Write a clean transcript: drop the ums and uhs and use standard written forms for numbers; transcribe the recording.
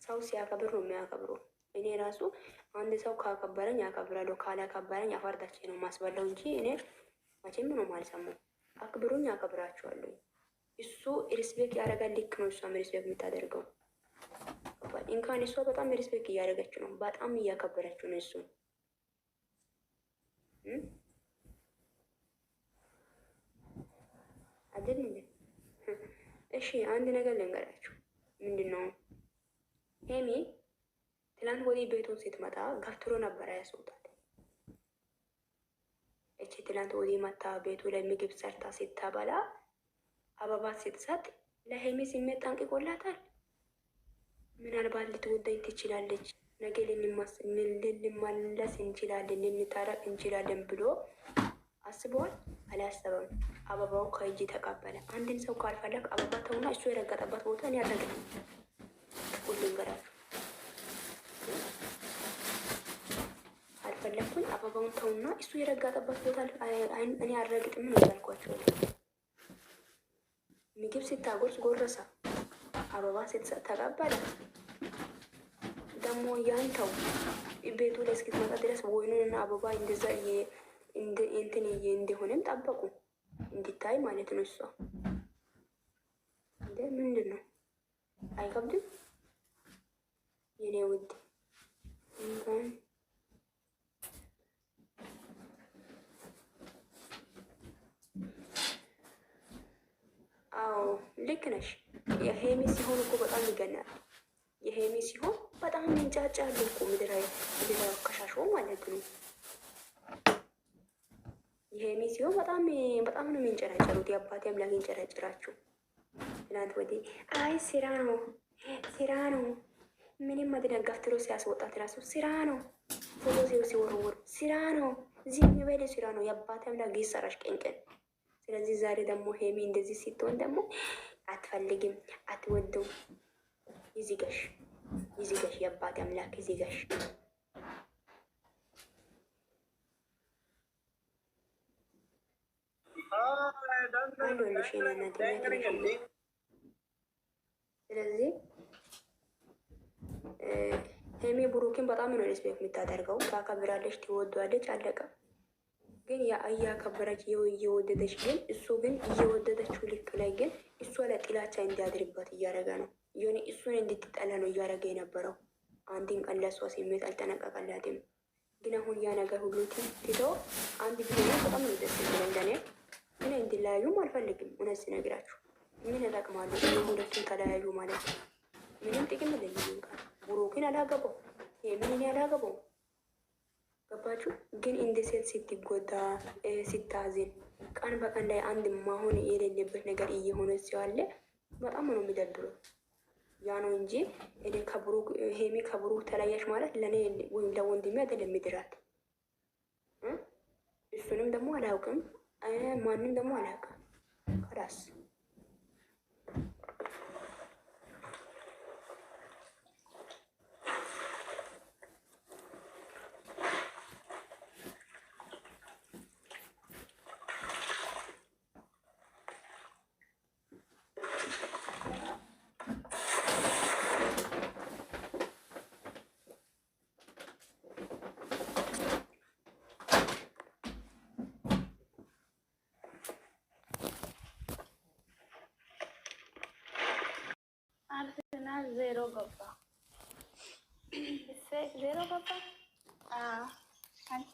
ሰው ሲያከብር ነው የሚያከብሩ። እኔ ራሱ አንድ ሰው ካከበረኝ ያከብራለሁ፣ ካላከበረኝ አፈርዳቼ ነው ማስበላው እንጂ እኔ መቼም ነው ማልሰማው። አክብሩኝ፣ አከብራችኋለሁ። እሱ ሪስፔክት ያደርጋል። ልክ ነው እሷም ሪስፔክት የምታደርገው። እንኳን እሷ በጣም ሪስፔክት እያደረገች ነው፣ በጣም እያከበረችው ነው እሱ አይደል እንዴ? እሺ አንድ ነገር ልንገራችሁ። ምንድን ነው ሄሚ ትላንት ወዲህ ቤቱን ስትመጣ ገፍትሮ ነበረ ያስወጣል። እቺ ትላንት ወዲህ መታ ቤቱ ላይ ምግብ ሰርታ ስታበላ አበባ ስትሰጥ ለሄሚ ስሜት ጠንቅቆላታል። ምናልባት ልትወደኝ ትችላለች፣ ነገ ልንመለስ እንችላለን፣ ልንታረቅ እንችላለን ብሎ አስበዋል? አላሰበም። አበባው ከእጅ ተቀበለ። አንድን ሰው ካልፈለግ አበባ ተውና እሱ የረገጠበት ቦታ እኔ አልረግጥም። ሁሉም ገራችሁ አልፈለግኩኝ። አበባውን ተውና እሱ የረገጠበት ቦታ እኔ አልረግጥም ነው ያልኳቸው። ምግብ ስታጎርስ ጎረሳ፣ አበባ ስትሰጥ ተቀበለ። ደግሞ ያን ተው ቤቱ ላይ እስክትመጣ ድረስ ወይኑንና አበባ እንደዛ እንትን እንደሆነም ጠበቁ እንዲታይ ማለት ነው። እሷ እንደ ምንድን ነው አይከብድም? የኔ ውድ እንኳን አዎ ልክ ነሽ። የሄሚ ሲሆን እኮ በጣም ይገናል። የሄሚ ሲሆን በጣም እንጫጫሉ እኮ ምድራዊ ከሻሾ ማለት ነው። የሄሚ ሲሆን በጣም ነው የሚንጨራጨሩት። የአባቴ አምላክ ይንጨራጭራችሁ። ትናንት ወዲህ አይ ስራ ነው ምንም መድነጋፍትሮ ሲያስወጣት ራሱ ስራ ነው፣ ፎቶ ሲወርውር ስራ ነው፣ ዝም በል ስራ ነው። የአባቴ አምላክ ይሰራሽ ቀንቀን። ስለዚህ ዛሬ ደግሞ ሄሚ እንደዚህ ስትሆን ደግሞ አትፈልግም፣ አትወደው። ይዝጋሽ፣ የአባቴ አምላክ ይዝጋሽ። ስለዚህ ሄሚ ብሩክን በጣም ነው ሪስፔክት የምታደርገው። ታከብራለች፣ ትወዷለች፣ አለቀ። ግን እያከበረች እየወደደች ግን እሱ ግን እየወደደችው ልክ ላይ ግን እሷ ለጥላቻ እንዲያድርባት እያደረገ ነው። የሆነ እሱን እንድትጠላ ነው እያደረገ የነበረው። አንድን ቀን ለእሷ ስሜት አልጠነቀቀላትም። ግን አሁን ያ ነገር ሁሉ ትተው አንድ ቢሆኑ በጣም ነው ደስ ይላል። እንደኔ ግን እንዲለያዩም አልፈልግም። እውነት ስነግራችሁ ምን ይጠቅማሉ? ሁለቱም ተለያዩ ማለት ነው። ምንም ጥቅም የለኝም። ቃል ብሩክን አላገባው የምንን ያላገባው ገባችሁ? ግን እንደ ሴት ስትጎዳ ስታዝን ቀን በቀን ላይ አንድ ማሆን የሌለበት ነገር እየሆነ ሲዋለ በጣም ነው የሚደብረው። ያ ነው እንጂ እኔ ከብሩክ ሄሚ ከብሩክ ተለያሽ ማለት ለእኔ ወይም ለወንድሜ አይደለም ምድራት። እሱንም ደግሞ አላውቅም፣ ማንም ደግሞ አላውቅም። ከራስ ዜሮ ገባ። ዜሮ ገባ። አንቺ